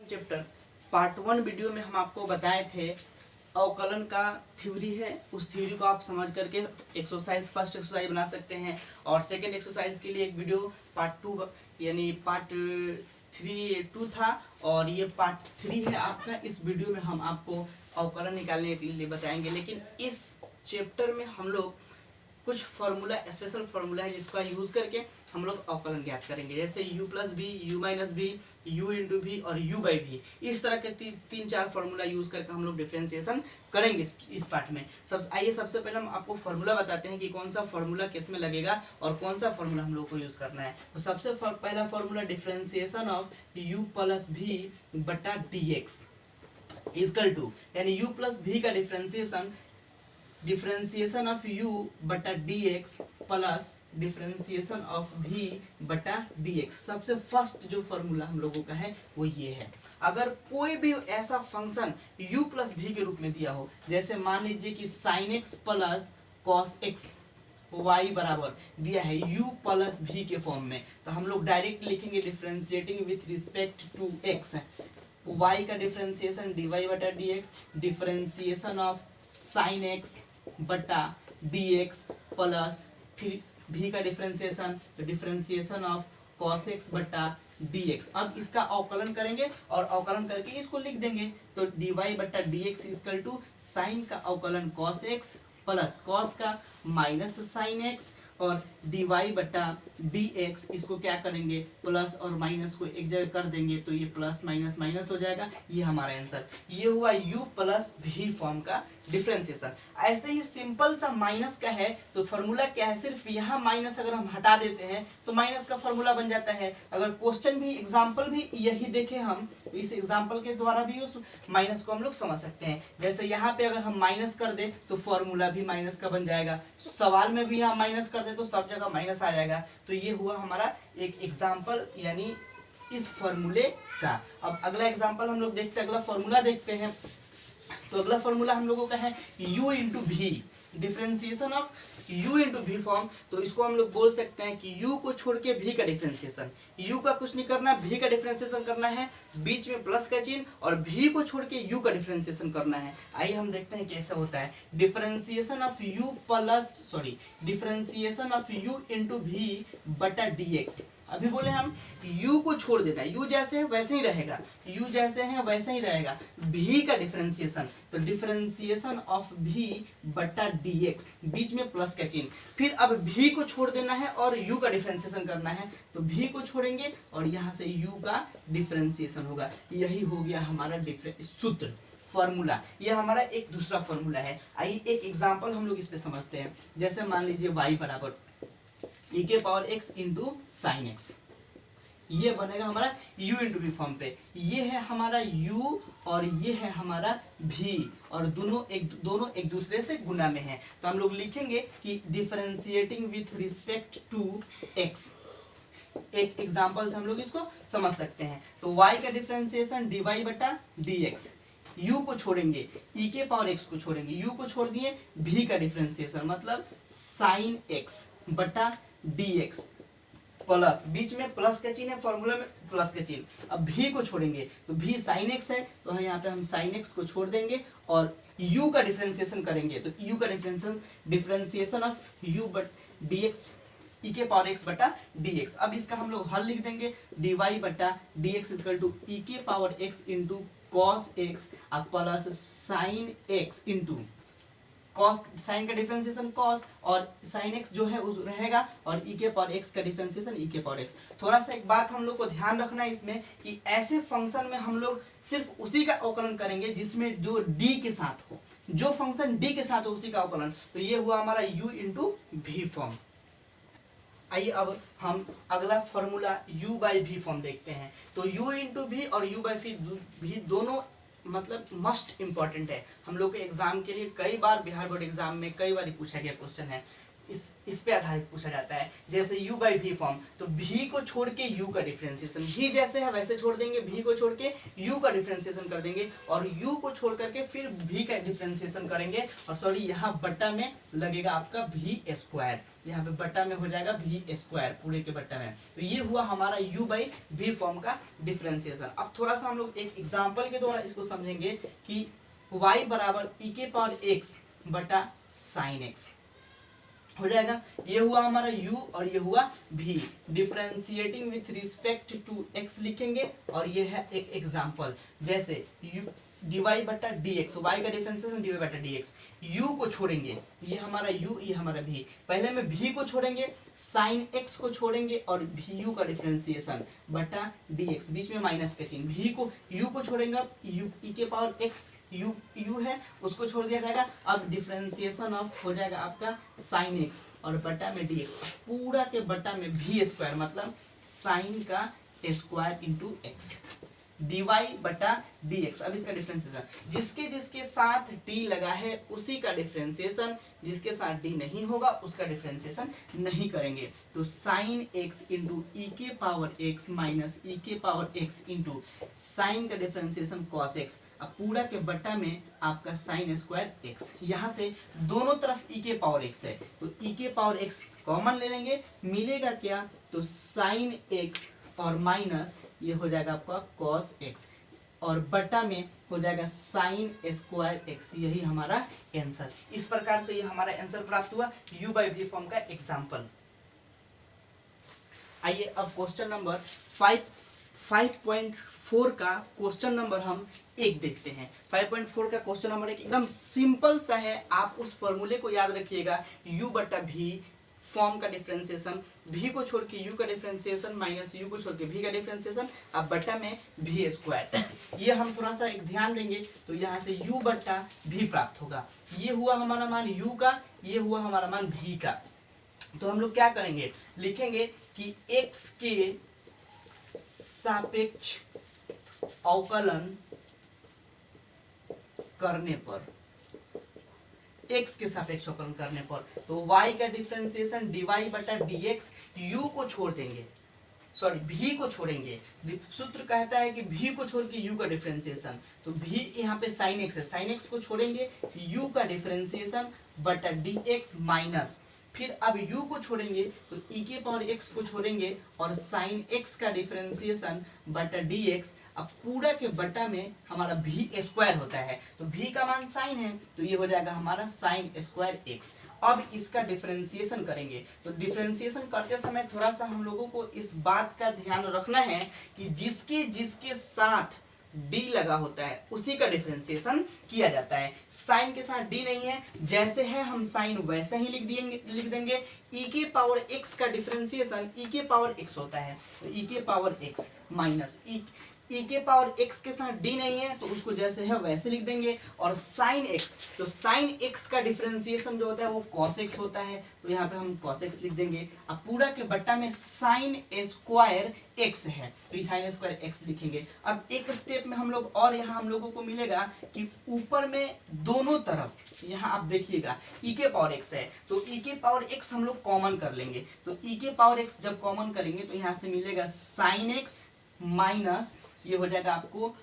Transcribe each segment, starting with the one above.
Chapter part 1 video में हम आपको बताए थे अवकलन का थ्योरी है, उस थ्योरी को आप समझ करके एक्सरसाइज फर्स्ट एक्सरसाइज बना सकते हैं और सेकंड एक्सरसाइज के लिए एक वीडियो पार्ट 2 यानी पार्ट 2 था और ये पार्ट 3 है आपका। इस वीडियो में हम आपको अवकलन निकालने के लिए बताएंगे, लेकिन इस चैप्टर में हम लोग कुछ फॉर्मूला स्पेशल फॉर्मूला है जिसका यूज करके हम लोग अवकलन ज्ञात करेंगे, जैसे u plus b, u minus b, u into b और u बाई भी। इस तरह के तीन चार फॉर्मूला यूज करके हम लोग डिफरेंशिएशन करेंगे इस पार्ट में। सबसे पहले हम आपको फॉर्मूला बताते हैं कि कौन सा फॉर्मूला किस में लगेगा और कौन सा फॉर्मूला हम लोग को यूज करना है। तो सबसे पहला formula differentiation of u plus भी बटा dx इक्वल टू, यानी u प्लस भी का डिफरेंशिएशन ऑफ u बटा dx plus differentiation of v बटा dx। सबसे फर्स्ट जो फॉर्मूला हम लोगों का है वो ये है। अगर कोई भी ऐसा फंक्शन u प्लस v के रूप में दिया हो, जैसे मान लीजिए कि sin x plus cos x y बराबर दिया है u प्लस v के फॉर्म में, तो हम लोग डायरेक्ट लिखेंगे differentiating with respect to x, y का डिफरेंशिएशन dy बटा dx, differentiation of sin x बटा dx प्लस फिर v का डिफरेंशिएशन, तो डिफरेंशिएशन ऑफ cos x बटा dx। अब इसका अवकलन करेंगे और अवकलन करके इसको लिख देंगे, तो dy बटा dx इक्वल टू साइन का अवकलन cos x प्लस cos का माइनस sin x और dy बटा dx, इसको क्या करेंगे प्लस और माइनस को एक जगह कर देंगे तो ये प्लस माइनस माइनस हो जाएगा। ये हमारा आंसर, ये हुआ u प्लस v फॉर्म का डिफरेंशिएशन। ऐसे ही सिंपल सा माइनस का है तो फॉर्मूला क्या है, सिर्फ यहाँ माइनस अगर हम हटा देते हैं तो माइनस का फॉर्मूला बन जाता है। अगर क्वेश्चन भी एग्जाम्पल भी यही देखें हम, इस एग्जाम्पल के द्वारा भी उस माइनस को हम लोग समझ सकते हैं। जैसे यहाँ पे अगर हम माइनस कर दे तो फॉर्मूला भी माइनस का बन जाएगा, सवाल में भी यहाँ माइनस कर दे तो सब जगह माइनस आ जाएगा। तो ये हुआ हमारा एक एग्जाम्पल यानी इस फॉर्मूले का। अब अगला एग्जाम्पल हम लोग देखते हैं, अगला फॉर्मूला देखते हैं। तो अगला फॉर्मूला हम लोगों का है u इंटू भी, डिफरेंशिएशन ऑफ u इंटू भी फॉर्म। तो इसको हम लोग बोल सकते हैं कि u को छोड़ के v का डिफरेंशिएशन, u का कुछ नहीं करना, v का डिफरेंशिएशन करना है, बीच में प्लस का चिन्ह और v को छोड़ के u का डिफरेंशिएशन करना है। आइए हम देखते हैं कैसा होता है। Differentiation of u plus differentiation of u into भी बटा dx। अभी बोले हम u को छोड़ देना है, u जैसे है वैसे ही रहेगा, u जैसे है वैसे ही रहेगा। v का डिफरेंशिएशन, तो डिफरेंशिएशन ऑफ v बटा dx, बीच में प्लस का चिन्ह। फिर अब v को छोड़ देना है और u का डिफरेंशिएशन करना है, तो v को छोड़ेंगे और यहाँ से u का डिफरेंशिएशन होगा। यही हो गया हमारा सूत्र फॉर्मूला। ये हमारा एक दूसरा फॉर्मूला है। आइए एक एग्जांपल हम लोग इस पे समझते हैं। जैसे मान लीजिए y बराबर e के power x into sine x, ये बनेगा हमारा u इंटू v फॉर्म पे। ये है हमारा u और ये है हमारा v और दोनों एक दूसरे से गुना में है, तो हम लोग लिखेंगे कि differentiating with respect to x। एक एग्जांपल से हम लोग इसको समझ सकते हैं। तो y का डिफरेंशिएशन dy बटा dx, u को छोड़ेंगे e के पावर x को छोड़ेंगे, u को छोड़ दिए, v का डिफरेंशिएशन मतलब साइन x बटा dx प्लस, बीच में प्लस का चिन्ह है, फॉर्मूला में प्लस का चिन्ह। अब v को छोड़ेंगे तो v sin x है, तो यहाँ पे हम sin x को छोड़ देंगे और u का डिफरेंशिएशन करेंगे, तो u का differentiation of u but dx e के पावर x बटा dx। अब इसका हम लोग हल लिख देंगे, dy बटा dx इक्वल टू e के power x into cos x plus sin x into cos, sine का डिफरेंशिएशन cos और sin x जो है उस रहेगा और e के पावर x का डिफरेंशिएशन e के पावर x। थोड़ा सा एक बात हम लोग को ध्यान रखना है इसमें कि ऐसे फंक्शन में हम लोग सिर्फ उसी का अवकलन करेंगे जिसमें जो d के साथ हो, जो फंक्शन d के साथ हो उसी का अवकलन। तो ये हुआ हमारा u इंटू v फॉर्म। आइए अब हम अगला formula u by v form देखते हैं। तो u इंटू v और u बाई v दोनों मतलब मस्ट इम्पॉर्टेंट है हम लोग के एग्जाम के लिए। कई बार बिहार बोर्ड एग्जाम में कई बार पूछा गया क्वेश्चन है। इस पे आधारित पूछा जाता है। जैसे u बाई v फॉर्म, तो v को छोड़ के u का डिफरेंशिएशन, v जैसे है वैसे छोड़ देंगे, v को छोड़ के u का डिफरेंशिएशन कर देंगे और u को छोड़ करके फिर v का डिफरेंशिएशन करेंगे। और सॉरी यहाँ बट्टा में लगेगा आपका v स्क्वायर, यहाँ पे बट्टा में हो जाएगा v स्क्वायर पूरे के बट्टा में। तो ये हुआ हमारा u बाई v फॉर्म का डिफरेंशिएशन। अब थोड़ा सा हम लोग एक एग्जाम्पल के द्वारा इसको समझेंगे कि y बराबर e के पावर x बटा साइन x हो जाएगा। ये हुआ हमारा u और ये हुआ v, differentiating with respect to x लिखेंगे। और ये है एक एग्जांपल, जैसे dy बटा dx, y का डिफरेंशिएशन dy बटा dx, u को छोड़ेंगे, ये हमारा u, ये हमारा v, पहले में v को छोड़ेंगे, साइन x को छोड़ेंगे और vu का डिफरेंशिएशन बटा dx, बीच में माइनस का चिन्ह, v को u को छोड़ेंगे, u e के पावर x u है उसको छोड़ दिया जाएगा। अब डिफरेंशिएशन ऑफ हो जाएगा आपका साइन x और बटा में dx, पूरा के बटा में v स्क्वायर मतलब साइन का स्क्वायर इंटू x, dy बटा dx। अब इसका डिफरेंशिएशन, जिसके जिसके साथ d लगा है उसी का डिफरेंशिएशन, जिसके साथ d नहीं होगा उसका डिफरेंशिएशन नहीं करेंगे। तो साइन x इंटू ई के पावर x माइनस ई के पावर x इंटू साइन का डिफरेंशिएशन कॉस x, अब पूरा के बट्टा में आपका साइन स्क्वायर x, यहाँ से दोनों तरफ e के पावर x है तो e के पावर x कॉमन ले लेंगे, मिलेगा क्या, तो साइन x और माइनस ये हो जाएगा आपका कॉस x और बट्टा में हो जाएगा साइन स्क्वायर x, यही हमारा आंसर। इस प्रकार से ये हमारा आंसर प्राप्त हुआ u बाई v फॉर्म का एग्जाम्पल। आइए अब क्वेश्चन नंबर 5.4 का क्वेश्चन नंबर हम 1 देखते हैं। 5.4 का क्वेश्चन नंबर 1 एकदम सिंपल सा है, आप उस फॉर्मूले को याद रखिएगा, u बटा v फॉर्म का डिफरेंशिएशन, v को छोड़ के u का डिफरेंशिएशन माइनस u को छोड़ के v का डिफरेंशिएशन, अब बटा में v स्क्वायर। ये हम थोड़ा सा एक ध्यान देंगे तो यहाँ से u बटा v प्राप्त होगा। ये हुआ हमारा मान u का, ये हुआ हमारा मान v का। तो हम लोग क्या करेंगे, लिखेंगे कि x के सापेक्ष अवकलन करने पर, x के सापेक्ष अवकलन करने पर, तो y का डिफरेंशिएशन dy बटा dx, u को छोड़ देंगे, सॉरी v को छोड़ेंगे, सूत्र कहता है कि v को छोड़ के u का डिफरेंशिएशन, तो v यहाँ पे sin x है, sin x को छोड़ेंगे, u का डिफरेंशिएशन बटा dx माइनस, फिर अब u को छोड़ेंगे तो e के पावर x को छोड़ेंगे और sin x का डिफरेंशिएशन बटा dx, अब पूरा के बटा में हमारा v स्क्वायर होता है, तो v का मान साइन है तो ये हो जाएगा हमारा साइन स्क्वायर x। अब इसका डिफरेंशिएशन करेंगे, तो डिफरेंशिएशन करते समय थोड़ा सा हम लोगों को इस बात का ध्यान रखना है कि जिसके जिसके साथ d लगा होता है उसी का डिफरेंशिएशन किया जाता है। साइन के साथ d नहीं है, जैसे है हम साइन वैसे ही लिख देंगे। e के पावर x का डिफरेंशिएशन e के पावर x होता है, तो e के पावर x माइनस e के पावर x के साथ d नहीं है तो उसको जैसे है वैसे लिख देंगे। और साइन x, तो साइन x का डिफरेंशिएशन जो होता है वो cos x होता है, तो यहाँ पे हम cos x लिख देंगे। अब पूरा के बट्टा में साइन स्क्वायर x है तो साइन स्क्वायर x लिखेंगे। अब एक स्टेप में हम लोग और यहाँ हम लोगों को मिलेगा कि ऊपर में दोनों तरफ यहाँ आप देखिएगा e के पावर x है तो e के पावर x हम लोग कॉमन कर लेंगे, तो e के पावर x जब कॉमन करेंगे तो यहाँ से मिलेगा साइन x माइनस ये हो जाएगा आपको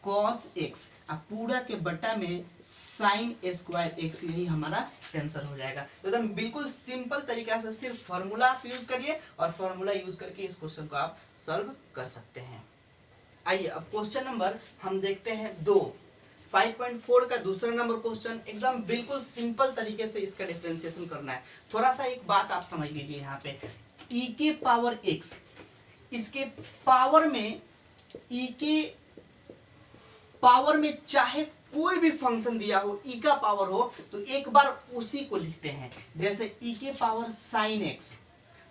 cos x, अब पूरा के बटा में साइन स्क्वायर x, यही हमारा आंसर हो जाएगा। तो एकदम बिल्कुल सिंपल तरीका से सिर्फ फार्मूला आप यूज करिए और फार्मूला यूज करके इस क्वेश्चन को आप सॉल्व कर सकते हैं। आइए अब क्वेश्चन नंबर हम देखते हैं 2। 5.4 का दूसरा नंबर क्वेश्चन, एकदम बिल्कुल सिंपल तरीके से इसका डिफरेंशिएशन करना है। थोड़ा सा एक बात आप समझ लीजिए, यहाँ पे e के पावर x, इसके पावर में e के पावर में चाहे कोई भी फंक्शन दिया हो, e का पावर हो, तो एक बार उसी को लिखते हैं। जैसे e के पावर साइन x,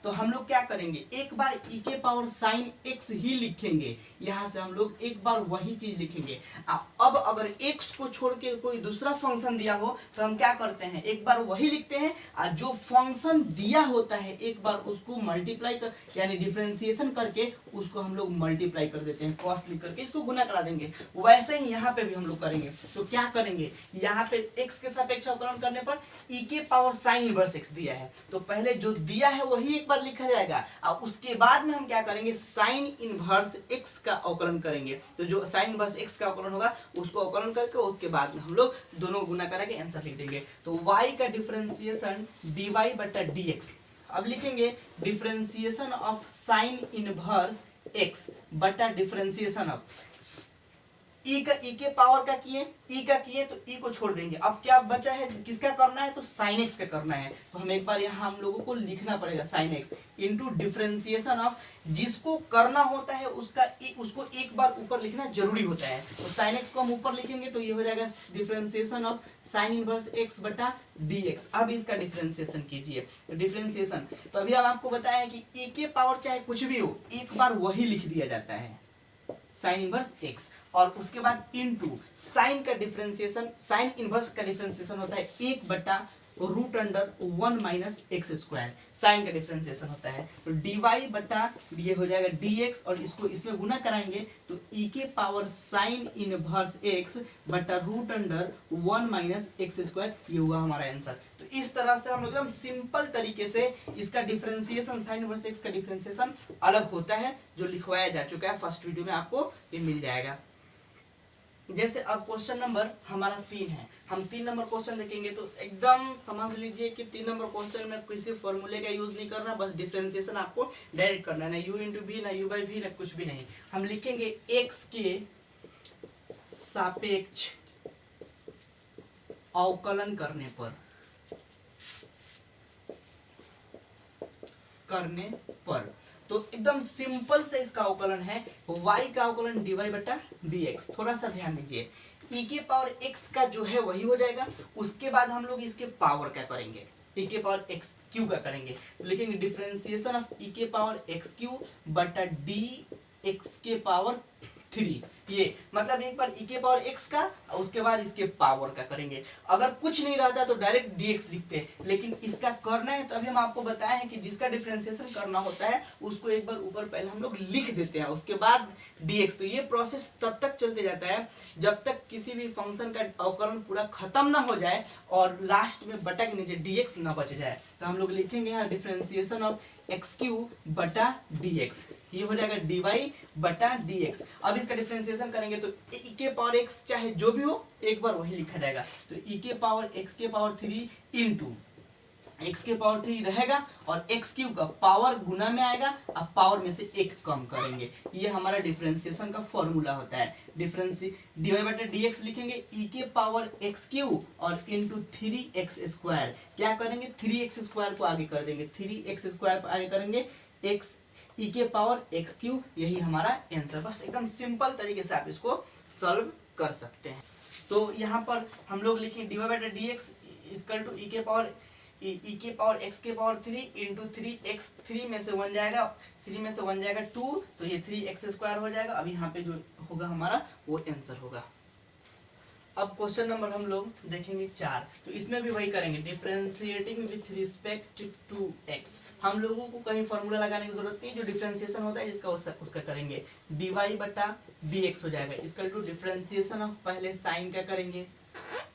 तो हम लोग क्या करेंगे, एक बार e के पावर साइन x ही लिखेंगे, यहाँ से हम लोग एक बार वही चीज लिखेंगे। अब अगर x को छोड़ के कोई दूसरा फंक्शन दिया हो तो हम क्या करते हैं, एक बार वही लिखते हैं और जो फंक्शन दिया होता है एक बार उसको मल्टीप्लाई कर यानी डिफरेंशिएशन करके उसको हम लोग मल्टीप्लाई कर देते हैं, कॉस लिख करके इसको गुना करा देंगे। वैसे ही यहाँ पे भी हम लोग करेंगे। तो क्या करेंगे, यहाँ पे x के सापेक्ष अवकलन करने पर e के पावर साइन इनवर्स x दिया है, तो पहले जो दिया है वही एक बार लिखा जाएगा और उसके बाद में हम क्या करेंगे, साइन इनवर्स x का अवकलन करेंगे। तो जो साइन इनवर्स x का अवकलन होगा उसको अवकलन करके उसके बाद में हम लोग दोनों गुना करके आंसर लिख देंगे। तो y का डिफरेंशिएशन dy बटा dx। अब लिखेंगे differentiation of sine inverse x बटा डिफरेंशिएशन ऑफ e के पावर का किए, e का किए तो e को छोड़ देंगे। अब क्या बचा है, किसका करना है, तो साइन x का करना है। तो हम एक बार यहाँ हम लोगों को लिखना पड़ेगा sine x into differentiation of, जिसको करना होता है उसका उसको एक बार ऊपर लिखना जरूरी होता है। तो साइन x को हम ऊपर लिखेंगे तो ये हो जाएगा differentiation of sine inverse x बटा dx। अब इसका डिफरेंशिएशन कीजिए, डिफरेंशिएशन तो अभी हम आपको बताया है कि e के पावर चाहे कुछ भी हो एक बार वही लिख दिया जाता है साइन इनवर्स x, और उसके बाद इनटू साइन का डिफरेंशिएशन, साइन इनवर्स का डिफरेंशिएशन होता है 1 बटा root under 1 minus x square, sine का डिफरेंशिएशन होता है। तो dy बटा ये हो जाएगा dx और इसको इसमें गुना कराएंगे तो e के पावर साइन इनवर्स x बटा root under 1 minus x square, ये हुआ हमारा आंसर। तो इस तरह से हम लोग एकदम सिंपल तरीके से इसका डिफरेंशिएशन, साइन इनवर्स x का डिफरेंशिएशन अलग होता है जो लिखवाया जा चुका है फर्स्ट वीडियो में, आपको ये मिल जाएगा। जैसे अब क्वेश्चन नंबर हमारा 3 है, हम 3 नंबर क्वेश्चन देखेंगे तो एकदम समझ लीजिए कि 3 नंबर क्वेश्चन में किसी फॉर्मूले का यूज नहीं करना, बस डिफरेंशिएशन आपको डायरेक्ट करना है, ना u इंटू वी, ना u बाई वी, ना कुछ भी नहीं। हम लिखेंगे x के सापेक्ष अवकलन करने पर तो एकदम सिंपल से इसका अवकलन है, y का अवकलन dy बटा dx। थोड़ा सा ध्यान दीजिए, e के पावर x का जो है वही हो जाएगा, उसके बाद हम लोग इसके पावर क्या करेंगे, e के पावर x क्यू का करेंगे। तो लिखेंगे डिफरेंशिएशन ऑफ e के पावर x क्यू बटा डी x के पावर 3, ये मतलब एक बार e के पावर x का और उसके बाद इसके पावर का करेंगे। अगर कुछ नहीं रहता तो डायरेक्ट dx लिखते, लेकिन इसका करना है तो अभी हम आपको बताए हैं कि जिसका डिफरेंशिएशन करना होता है उसको एक बार ऊपर पहले हम लोग लिख देते हैं उसके बाद dx। तो ये प्रोसेस तब तक चलते जाता है जब तक किसी भी फंक्शन का अवकलन पूरा खत्म ना हो जाए और लास्ट में बटा के नीचे dx ना बच जाए। तो हम लोग लिखेंगे यहाँ डिफरेंशिएशन ऑफ एक्स क्यू बटा dx, ये हो जाएगा dy बटा dx। अब इसका डिफरेंशिएशन करेंगे तो e के पावर x चाहे जो भी हो एक बार वही लिखा जाएगा। तो e के पावर x के पावर 3 इंटू x के पावर 3 रहेगा और x क्यू का पावर गुना में आएगा, अब पावर में से एक कम करेंगे। ये हमारा डिफरेंशिएशन का फॉर्मूला होता है। dy बटा dx लिखेंगे e के पावर x क्यू और इंटू 3x स्क्वायर, क्या करेंगे 3x स्क्वायर को आगे कर देंगे, 3x स्क्वायर को आगे करेंगे x e के पावर x क्यू, यही हमारा आंसर। बस एकदम सिंपल तरीके से आप इसको सॉल्व कर सकते हैं। तो यहाँ पर हम लोग लिखें dy बटा dx इक्वल टू e के पावर x के पावर 3 इंटू 3x, 3 में से 1 जाएगा, 3 में से 1 जाएगा 2, तो ये 3x स्क्वायर हो जाएगा। अब यहाँ पे जो होगा हमारा वो आंसर होगा। अब क्वेश्चन नंबर हम लोग देखेंगे 4, तो इसमें भी वही करेंगे, differentiating with respect to x। हम लोगों को कहीं फॉर्मूला लगाने की जरूरत नहीं, जो डिफरेंशिएशन होता है जिसका उसका करेंगे, dy बटा dx हो जाएगा इसका टू डिफरेंशिएशन ऑफ, पहले साइन का करेंगे,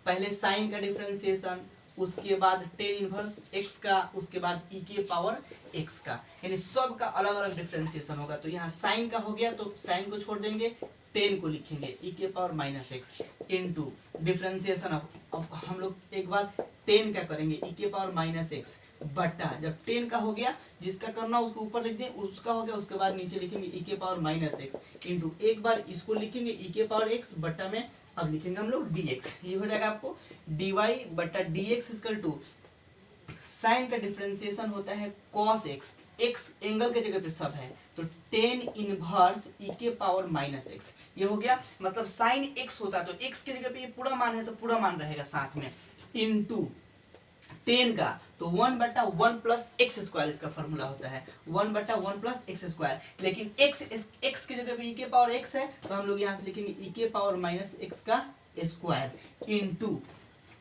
पहले साइन का डिफरेंशिएशन, उसके बाद टेन इनवर्स x का, उसके बाद e के पावर x का, यानी सब का अलग अलग डिफरेंशिएशन होगा। तो यहाँ साइन का हो गया तो साइन को छोड़ देंगे, टेन को लिखेंगे e के power minus x into differentiation of, अब हम लोग एक बार टेन का करेंगे e के पावर माइनस x बटा, जब 10 का हो गया जिसका करना उसको ऊपर लिख दें, उसका हो गया उसके बाद नीचे लिखेंगे e के पावर माइनस x इंटू, एक बार इसको लिखेंगे e के पावर x बटा में अब लिखेंगे हम लोग dx, ये हो जाएगा आपको dy बटा dx इक्वल टू साइन का डिफरेंशिएशन होता है cos x, x एंगल के जगह पे सब है तो टेन इनवर्स e के पावर माइनस x, ये हो गया। मतलब साइन x होता तो x के जगह पे ये पूरा मान है तो पूरा मान रहेगा साथ में, इंटू 10 का, तो 1/1 प्लस एक्स स्क्वायर इसका फॉर्मूला होता है, 1/1 प्लस एक्स स्क्वायर। लेकिन x की जगह पे e के पावर x है, तो हम लोग यहाँ से लिखेंगे e के पावर माइनस एक्स का स्क्वायर इंटू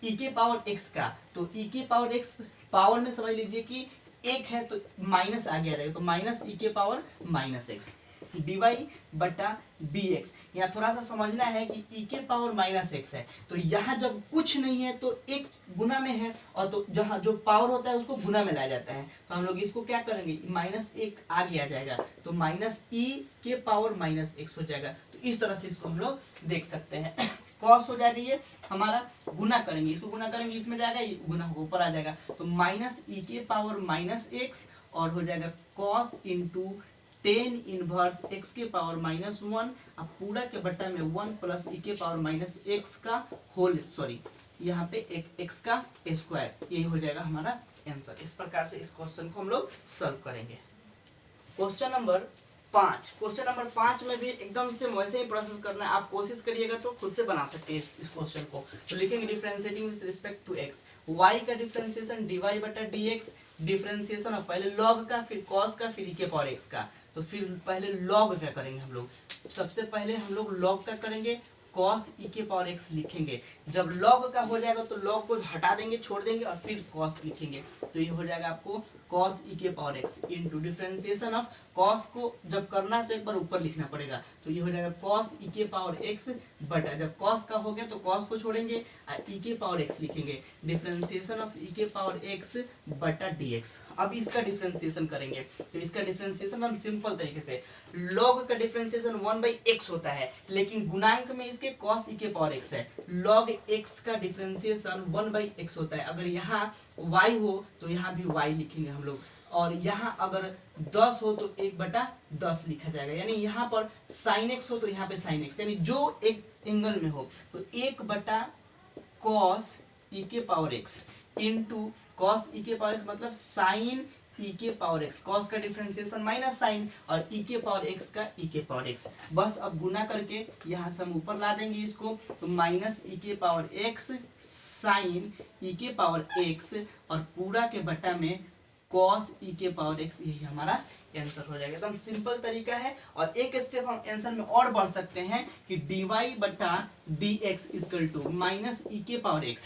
e के पावर x का, तो e के पावर x पावर में समझ लीजिए कि एक है तो माइनस आ गया रहेगा, तो माइनस e के पावर माइनस एक्स dy/dx। यहाँ थोड़ा सा समझना है कि e के पावर माइनस एक्स है, तो यहाँ जब कुछ नहीं है तो एक गुना में है, और तो जहाँ जो पावर होता है उसको गुना में लाया जाता है, तो हम लोग इसको क्या करेंगे, माइनस एक आगे आ जाएगा, तो माइनस e के पावर माइनस एक्स हो जाएगा। तो इस तरह से इसको हम लोग देख सकते हैं। कॉस हो जा रही है हमारा, गुना करेंगे, इसको गुना करेंगे, इसमें जाएगा, ये गुना ऊपर आ जाएगा, तो माइनस e के पावर माइनस एक्स और हो जाएगा कॉस इंटू 10 इनवर्स x के पावर माइनस 1, अब पूरा के बट्टा में 1 प्लस e के पावर माइनस एक्स का होल, सॉरी यहाँ पे x का स्क्वायर, यही हो जाएगा हमारा आंसर। इस प्रकार से इस क्वेश्चन को हम लोग सॉल्व करेंगे। क्वेश्चन नंबर 5, क्वेश्चन नंबर 5 में भी एकदम से वैसे ही प्रोसेस करना है, आप कोशिश करिएगा तो खुद से बना सकते हैं इस क्वेश्चन को। तो लिखेंगे differentiating with respect to x, y का डिफरेंशिएशन dy/dx, डिफरेंशिएशन और पहले log का, फिर cos का, फिर e के पावर x का। तो फिर पहले log का करेंगे हम लोग, सबसे पहले हम लोग log का करेंगे, cos e के पावर x लिखेंगे। जब log का हो जाएगा तो log को हटा देंगे, छोड़ देंगे और फिर cos लिखेंगे, तो ये हो जाएगा आपको cos e के power x into differentiation of cos को जब करना है तो एक बार ऊपर लिखना पड़ेगा, तो ये हो जाएगा cos e के पावर x बटा, जब cos का हो गया तो cos को छोड़ेंगे और e के पावर x लिखेंगे, डिफरेंशिएशन ऑफ e के पावर x बटा dx। अब इसका डिफरेंशिएशन करेंगे, तो इसका डिफरेंशिएशन हम सिंपल तरीके से, log का डिफरेंशिएशन 1/x होता है, लेकिन गुणांक में इसके cos e के पावर x है, log x का डिफरेंशिएशन 1/x होता है। अगर यहाँ y हो तो यहाँ भी y लिखेंगे हम लोग, और यहाँ अगर 10 हो तो 1/10 लिखा जाएगा, यानी यहाँ पर sin x हो तो यहाँ पे sin x, यानी जो एक एंगल में हो तो 1/cos e के power x into cos e के पावर x मतलब sin e के पावर x, cos का डिफरेंशिएशन माइनस sin और e के पावर x का e के पावर x। बस अब गुना करके यहाँ से हम ऊपर ला देंगे इसको, तो माइनस e के पावर x sin e के पावर x और पूरा के बटा में cos e के पावर x, यही हमारा आंसर हो जाएगा। एकदम सिंपल तरीका है, और एक स्टेप हम आंसर में और बढ़ सकते हैं कि dy/dx equal to minus e के पावर x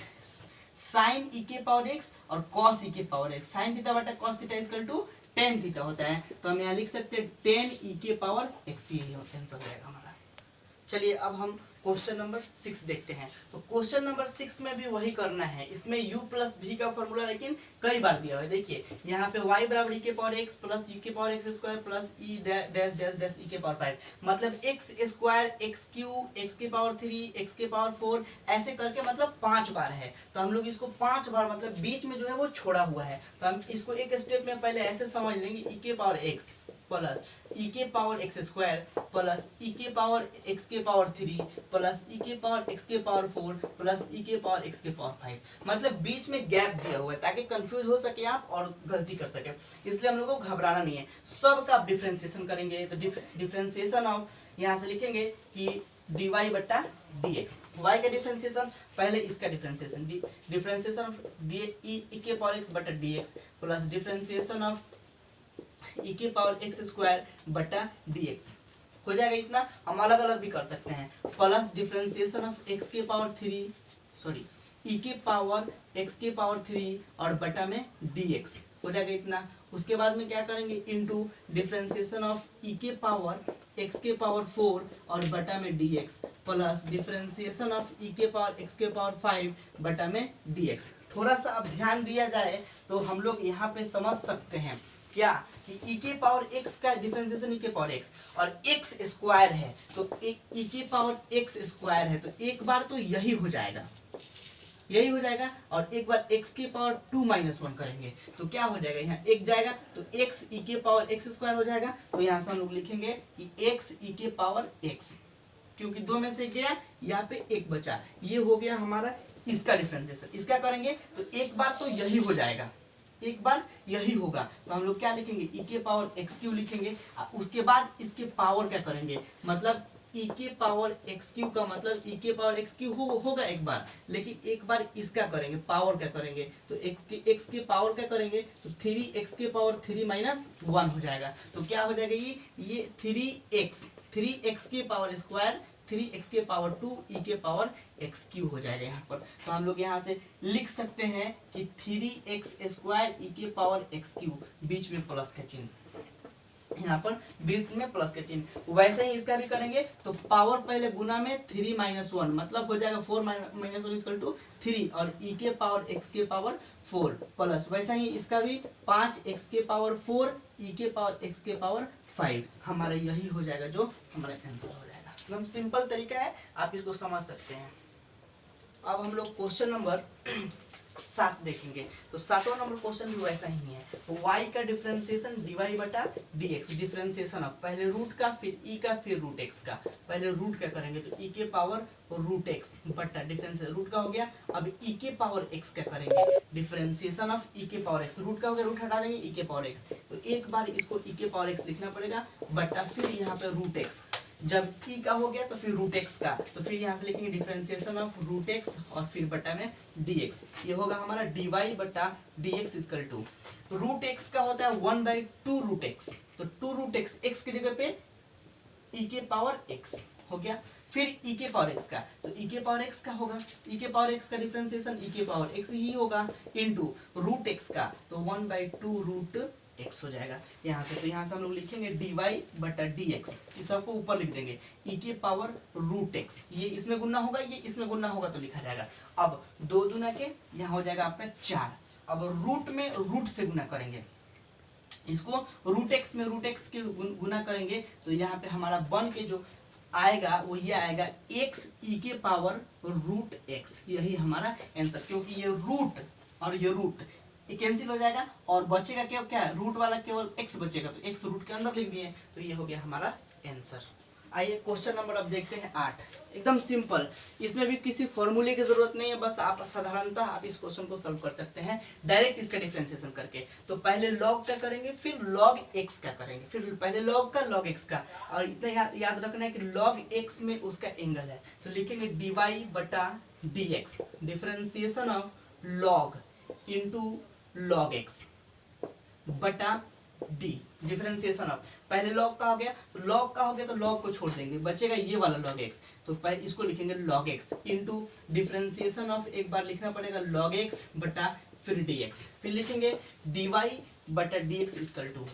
साइन e के पावर x और cos e के पावर x, साइन थीटा बटा cos theta equal to tan theta होता है, तो हम यहाँ लिख सकते हैं tan e के पावर x, यही आंसर हो जाएगा हमारा। चलिए अब हम क्वेश्चन नंबर 6 देखते हैं। तो क्वेश्चन नंबर 6 में भी वही करना है, इसमें u प्लस v का फॉर्मूला लेकिन कई बार दिया हुआ है। देखिए यहाँ पे y बराबर e के पावर x प्लस u के power x square plus e dash dash dash e के पावर 5, मतलब x square x cube x के पावर 3 x के पावर 4 ऐसे करके मतलब 5 बार है। तो हम लोग इसको 5 बार मतलब बीच में जो है वो छोड़ा हुआ है, तो हम इसको एक स्टेप में पहले ऐसे समझ लेंगे, e के पावर x प्लस e के power x square plus e के पावर x के पावर 3 प्लस e के पावर x के पावर 4 प्लस e के पावर x के पावर 5, मतलब बीच में गैप दिया हुआ है ताकि कंफ्यूज हो सके आप और गलती कर सके, इसलिए हम लोग को घबराना नहीं है। सब का आप डिफरेंशिएशन करेंगे, तो डिफरेंशिएशन ऑफ यहाँ से लिखेंगे कि dy/dx, y का डिफरेंशिएशन पहले इसका डिफरेंशिएशन, डिफरेंशिएशन ऑफ e के पावर x बटा dx plus differentiation of e के पावर x स्क्वायर बटा dx हो जाएगा। इतना हम अलग अलग भी कर सकते हैं, प्लस डिफरेंशिएशन ऑफ x के पावर 3 सॉरी e के पावर x के पावर 3 और बटा में dx हो जाएगा इतना। उसके बाद में क्या करेंगे, इनटू डिफरेंशिएशन ऑफ e के पावर x के पावर 4 और बटा में dx plus differentiation of e के पावर x के पावर 5 बटा में dx। थोड़ा सा अब ध्यान दिया जाए तो हम लोग यहाँ पे समझ सकते हैं क्या कि e के पावर x का डिफरेंशिएशन e के पावर x और x स्क्वायर है, तो e के पावर x स्क्वायर है, तो एक बार तो यही हो जाएगा, यही हो जाएगा, और एक बार x के पावर 2 - 1 करेंगे तो क्या हो जाएगा, यहाँ एक जाएगा तो x e के पावर x स्क्वायर हो जाएगा। तो यहाँ से हम लोग लिखेंगे कि x e के पावर x, क्योंकि 2 में से गया यहाँ पे 1 बचा, ये हो गया हमारा इसका डिफरेंशिएशन। इसका करेंगे तो एक बार तो यही हो जाएगा, एक बार यही होगा। तो हम लोग क्या लिखेंगे, ई के पावर एक्स क्यू लिखेंगे। उसके बाद इसके पावर क्या करेंगे, मतलब ई के पावर एक्स क्यू का मतलब ई के पावर एक्स क्यू होगा एक बार, लेकिन एक बार इसका करेंगे पावर क्या करेंगे, तो एक्स के पावर क्या करेंगे, तो 3x के पावर 3 माइनस 1 हो जाएगा। तो क्या हो जाएगा, ये 3x के पावर स्क्वायर 3x के पावर 2 ई के पावर एक्स क्यू हो जाएगा यहाँ पर। तो हम लोग यहाँ से लिख सकते हैं कि 3x स्क्वायर ई के पावर एक्स क्यू, बीच में प्लस का चिन्ह, यहाँ पर बीच में प्लस का चिन्ह। वैसे ही इसका भी करेंगे तो पावर पहले गुना में 3 माइनस 1 मतलब हो जाएगा 4 माइनस 1 इक्वल टू 3 और ई के पावर एक्स के पावर 4 प्लस, वैसा ही इसका भी 5x के पावर 4 ई के पावर एक्स के पावर 5, हमारा यही हो जाएगा जो हमारा आंसर हो जाएगा। एकदम सिंपल तरीका है, आप इसको समझ सकते हैं। अब हम लोग क्वेश्चन नंबर 7 देखेंगे। तो 7वां नंबर क्वेश्चन भी वैसा ही है, y का डिफरेंशिएशन dy बटा dx, डिफरेंशिएशन ऑफ पहले रूट का फिर e का फिर रूट x का। पहले रूट क्या करेंगे, तो e के पावर रूट x बटा डिफरेंशिएशन रूट का हो गया, अब e के पावर x क्या करेंगे, डिफरेंशिएशन ऑफ e के पावर x, रूट का हो गया, रूट हटा देंगे e के पावर x, तो एक बार इसको e के पावर x लिखना पड़ेगा बटा फिर यहाँ पे रूट x, जब e का हो गया तो फिर रूट x का, तो फिर यहाँ से लिखेंगे डिफरेंशिएशन ऑफ रूट x और फिर बटा में dx, ये होगा हमारा dy बटा dx equal to root x का होता है 1/2 रूट x, तो 2 रूट x की जगह पे e के पावर x हो गया, फिर e के पावर x का, तो e के पावर x का होगा, e के पावर x का डिफरेंशिएशन e के पावर x ही होगा इनटू रूट x का, तो 1/2 रूट x हो जाएगा यहाँ से। तो यहाँ से हम लोग लिखेंगे dy बटा dx, इस सबको ऊपर लिख देंगे e के पावर रूट x, ये इसमें गुना होगा, ये इसमें गुना होगा तो लिखा जाएगा। अब 2 दूना के यहाँ हो जाएगा आपका 4, अब रूट में रूट से गुना करेंगे, इसको रूट x में रूट x के गुना करेंगे, तो यहाँ पे हमारा बन के जो आएगा वो ये आएगा x e के पावर रूट x, यही हमारा आंसर, क्योंकि ये रूट और ये रूट ये कैंसिल हो जाएगा और बचेगा क्या रूट वाला केवल x बचेगा, तो x रूट के अंदर लिख दिए, तो ये हो गया हमारा आंसर। आइए क्वेश्चन नंबर अब देखते हैं 8, एकदम सिंपल, इसमें भी किसी फॉर्मूले की जरूरत नहीं है, बस आप साधारणतः आप इस क्वेश्चन को सॉल्व कर सकते हैं डायरेक्ट इसका डिफरेंशिएशन करके। तो पहले लॉग का करेंगे फिर लॉग x का करेंगे, फिर पहले लॉग का लॉग x का, और इतना याद रखना है कि लॉग x में उसका एंगल है, तो लिखेंगे dy बटा dx, differentiation of log into log x बटा d, डिफरेंशिएशन ऑफ पहले लॉग का हो गया, तो लॉग का हो गया तो लॉग को छोड़ देंगे, बचेगा ये वाला लॉग x, तो पहले इसको लिखेंगे log x into differentiation of एक बार लिखना पड़ेगा log x बटा फिर dx, फिर लिखेंगे dy बटा dx इक्वल टू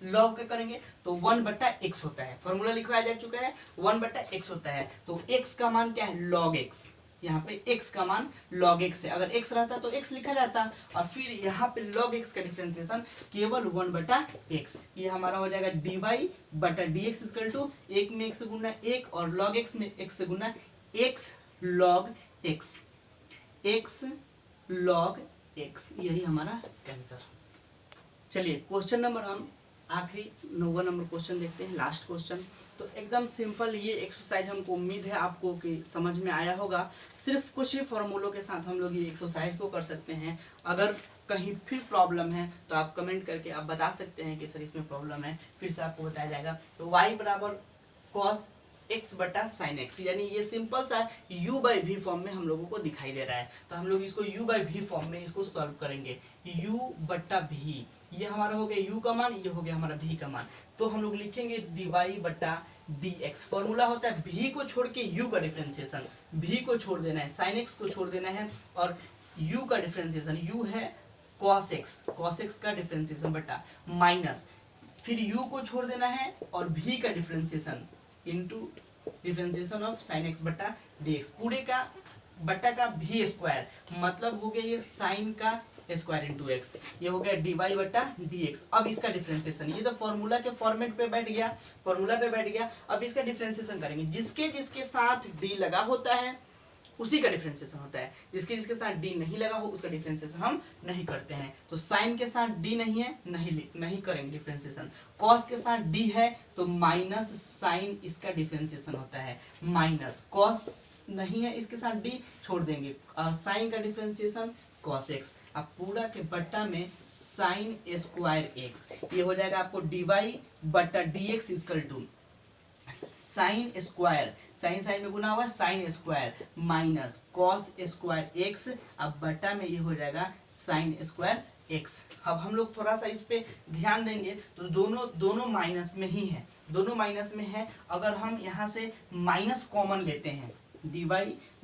लॉग का करेंगे तो 1 बटा x होता है, फॉर्मूला लिखवाया जा चुका है 1 बटा x होता है, तो x का मान क्या है log x, यहाँ पे x का मान log x है, अगर x रहता तो x लिखा जाता, और फिर यहाँ पे log x का डिफरेंशिएशन केवल 1 बटा x, ये हमारा हो जाएगा dy बटा dx इक्वल टू 1 में 1 से गुना 1 और log x में 1 से गुना x log log x, यही हमारा आंसर। चलिए क्वेश्चन नंबर हम आखिरी 9वां नंबर क्वेश्चन देखते हैं, लास्ट क्वेश्चन। तो एकदम सिंपल ये एक्सरसाइज हमको उम्मीद है आपको कि समझ में आया होगा, सिर्फ कुछ ही फॉर्मूलों के साथ हम लोग ये एक्सरसाइज को कर सकते हैं। अगर कहीं फिर प्रॉब्लम है तो आप कमेंट करके आप बता सकते हैं कि सर इसमें प्रॉब्लम है, फिर से आपको बताया जाएगा। तो y बराबर cos x बटा साइन x, यानी ये सिंपल सा u बाई v फॉर्म में हम लोगों को दिखाई दे रहा है, तो हम लोग इसको u बाई v फॉर्म में इसको सॉल्व करेंगे। u बटा v, ये हमारा हो गया u का मान, ये हो गया हमारा v का मान, तो हम लोग लिखेंगे dy बटा dx, फॉर्मूला होता है v को छोड़ के u का डिफरेंशिएशन, v को छोड़ देना है, sin x को छोड़ देना है, और u का डिफरेंशिएशन u है cos x का डिफरेंशिएशन बटा माइनस, फिर u को छोड़ देना है और v का differentiation into differentiation of sine x बटा dx, पूरे का बटा का v स्क्वायर, मतलब हो गया ये साइन का स्क्वायर इंटू x, ये हो गया dy बटा dx। अब इसका डिफरेंशिएशन, ये तो फॉर्मूला के फॉर्मेट पे बैठ गया, फॉर्मूला पे बैठ गया, अब इसका डिफरेंशिएशन करेंगे, जिसके जिसके साथ d लगा होता है उसी का डिफरेंशिएशन होता है, जिसके जिसके साथ d नहीं लगा हो उसका डिफरेंशिएशन हम नहीं करते हैं। तो साइन के साथ d नहीं है, नहीं करेंगे डिफरेंशिएशन, कॉस के साथ d है तो माइनस साइन इसका डिफरेंशिएशन होता है, माइनस कॉस नहीं है इसके साथ d छोड़ देंगे, और साइन का डिफरेंशिएशन cos x, अब पूरा के बट्टा में साइन स्क्वायर एक्स, ये हो जाएगा आपको dy बटा dx equal to sine square, sine sine में गुना होगा sine square minus cos square x, अब बटा में ये हो जाएगा साइन स्क्वायर एक्स। अब हम लोग थोड़ा सा इस पे ध्यान देंगे तो दोनों माइनस में ही है, दोनों माइनस में है। अगर हम यहाँ से माइनस कॉमन लेते हैं dy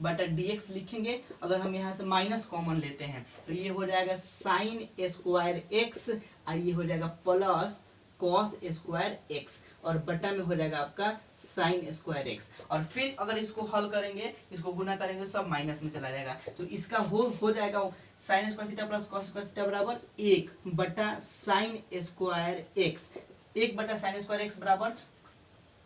बटा dx लिखेंगे, अगर हम यहाँ से माइनस कॉमन लेते हैं तो ये हो जाएगा साइन स्क्वायर एक्स और ये हो जाएगा प्लस कॉस स्क्वायर एक्स और बटा में हो जाएगा आपका साइन स्क्वायर एक्स। और फिर अगर इसको हल करेंगे, इसको गुना करेंगे, सब माइनस में चला जाएगा, तो इसका हो जाएगा sine square theta plus cos square theta बराबर 1 बटा साइन स्क्वायर एक्स, 1 बटा साइन स्क्वायर एक्स बराबर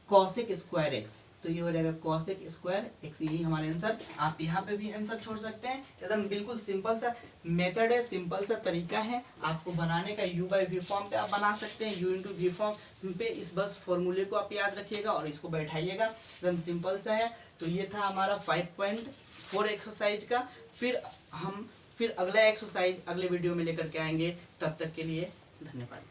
कॉसेक स्क्वायर एक्स, तो ये हो जाएगा कॉसेक स्क्वायर एक्स। यही हमारे आंसर। आप यहाँ पे भी आंसर छोड़ सकते हैं, एकदम बिल्कुल सिंपल सा मेथड है, सिंपल सा तरीका है आपको बनाने का। u बाई वी फॉर्म पे आप बना सकते हैं, u इंटू वी फॉर्म पे इस बस फॉर्मूले को आप याद रखिएगा और इसको बैठाइएगा, एकदम सिंपल सा है। तो ये था हमारा 5.4 एक्सरसाइज का। फिर अगला एक्सरसाइज अगले वीडियो में लेकर के आएंगे, तब तक के लिए धन्यवाद।